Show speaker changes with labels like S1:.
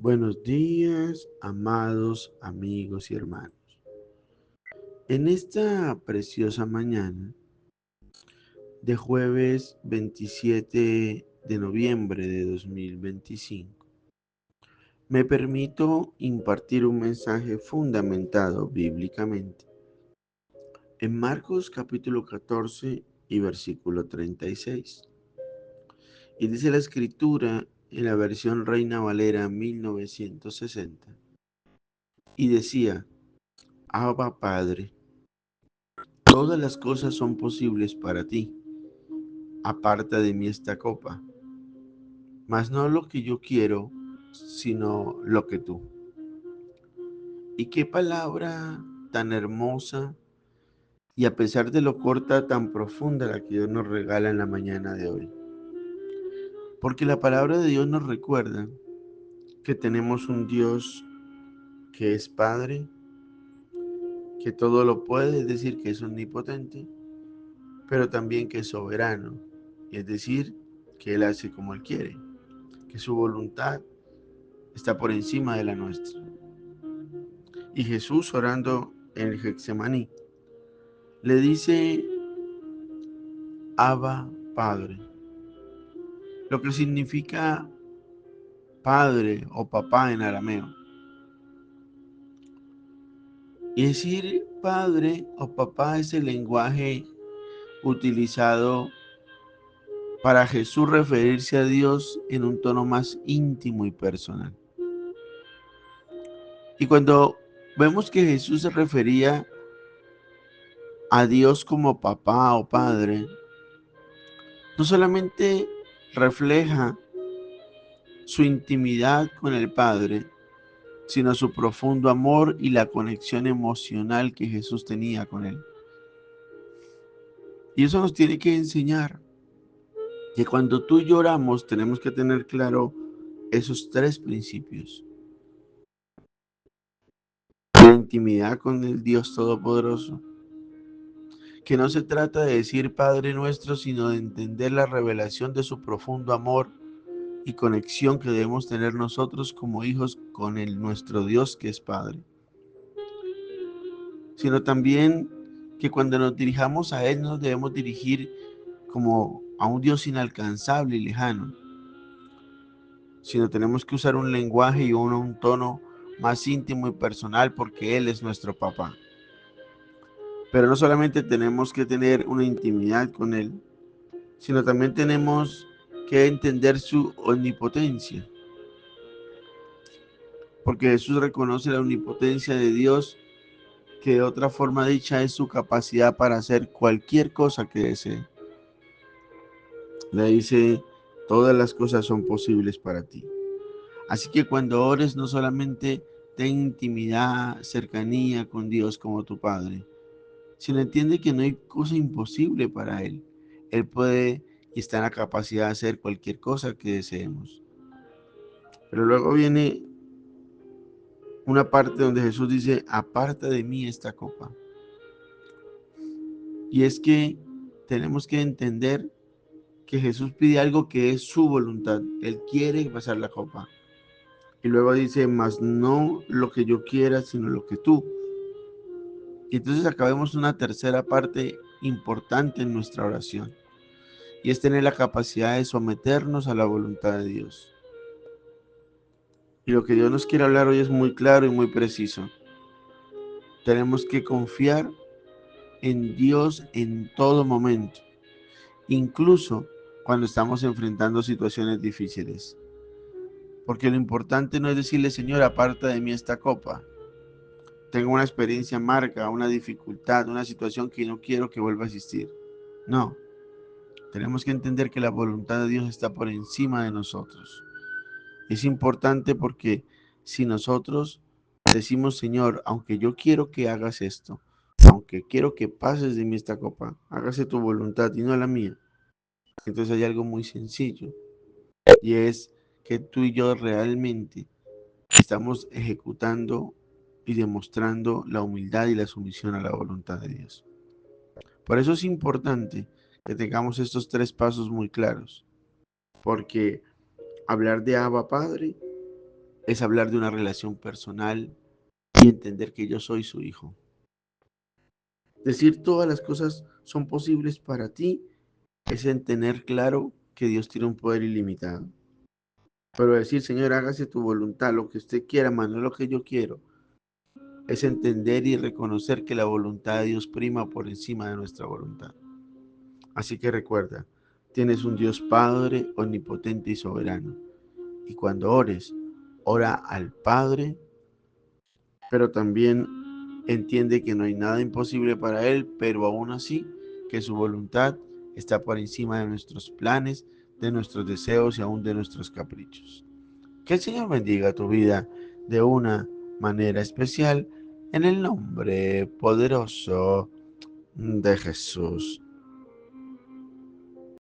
S1: Buenos días, amados amigos y hermanos. En esta preciosa mañana de jueves 27 de noviembre de 2025, me permito impartir un mensaje fundamentado bíblicamente en Marcos capítulo 14 y versículo 36. Y dice la escritura en la versión Reina Valera 1960. Y decía: Abba Padre, todas las cosas son posibles para ti. Aparta de mí esta copa, mas no lo que yo quiero, sino lo que tú. Y qué palabra tan hermosa y a pesar de lo corta, tan profunda la que Dios nos regala en la mañana de hoy. Porque la palabra de Dios nos recuerda que tenemos un Dios que es Padre, que todo lo puede, es decir, que es omnipotente, pero también que es soberano, es decir, que Él hace como Él quiere, que su voluntad está por encima de la nuestra. Y Jesús, orando en el Getsemaní, le dice: Abba Padre, lo que significa padre o papá en arameo. Y decir padre o papá es el lenguaje utilizado para Jesús referirse a Dios en un tono más íntimo y personal. Y cuando vemos que Jesús se refería a Dios como papá o padre, no solamente refleja su intimidad con el Padre, sino su profundo amor y la conexión emocional que Jesús tenía con él. Y eso nos tiene que enseñar que cuando tú y yo oramos tenemos que tener claro esos tres principios. La intimidad con el Dios Todopoderoso, que no se trata de decir Padre nuestro, sino de entender la revelación de su profundo amor y conexión que debemos tener nosotros como hijos con nuestro Dios que es Padre. Sino también que cuando nos dirijamos a Él nos debemos dirigir como a un Dios inalcanzable y lejano, sino tenemos que usar un lenguaje y un tono más íntimo y personal porque Él es nuestro papá. Pero no solamente tenemos que tener una intimidad con Él, sino también tenemos que entender su omnipotencia, porque Jesús reconoce la omnipotencia de Dios, que de otra forma dicha es su capacidad para hacer cualquier cosa que desee. Le dice: todas las cosas son posibles para ti. Así que cuando ores, no solamente ten intimidad, cercanía con Dios como tu Padre, sino entiende que no hay cosa imposible para Él. Él puede y está en la capacidad de hacer cualquier cosa que deseemos. Pero luego viene una parte donde Jesús dice: aparta de mí esta copa. Y es que tenemos que entender que Jesús pide algo que es su voluntad. Él quiere pasar la copa. Y luego dice: mas no lo que yo quiera, sino lo que tú. Y entonces acabemos una tercera parte importante en nuestra oración. Y es tener la capacidad de someternos a la voluntad de Dios. Y lo que Dios nos quiere hablar hoy es muy claro y muy preciso. Tenemos que confiar en Dios en todo momento, incluso cuando estamos enfrentando situaciones difíciles. Porque lo importante no es decirle: Señor, aparta de mí esta copa. Tengo una experiencia amarga, una dificultad, una situación que no quiero que vuelva a existir. No, tenemos que entender que la voluntad de Dios está por encima de nosotros. Es importante porque si nosotros decimos: Señor, aunque yo quiero que hagas esto, aunque quiero que pases de mí esta copa, hágase tu voluntad y no la mía. Entonces hay algo muy sencillo, y es que tú y yo realmente estamos ejecutando y demostrando la humildad y la sumisión a la voluntad de Dios. Por eso es importante que tengamos estos tres pasos muy claros, porque hablar de Abba Padre es hablar de una relación personal y entender que yo soy su hijo. Decir todas las cosas son posibles para ti es en tener claro que Dios tiene un poder ilimitado. Pero decir, Señor, hágase tu voluntad, lo que usted quiera, más no lo que yo quiero, es entender y reconocer que la voluntad de Dios prima por encima de nuestra voluntad. Así que recuerda, tienes un Dios Padre omnipotente y soberano. Y cuando ores, ora al Padre, pero también entiende que no hay nada imposible para Él, pero aún así que su voluntad está por encima de nuestros planes, de nuestros deseos y aún de nuestros caprichos. Que el Señor bendiga tu vida de una manera especial en el nombre poderoso de Jesús.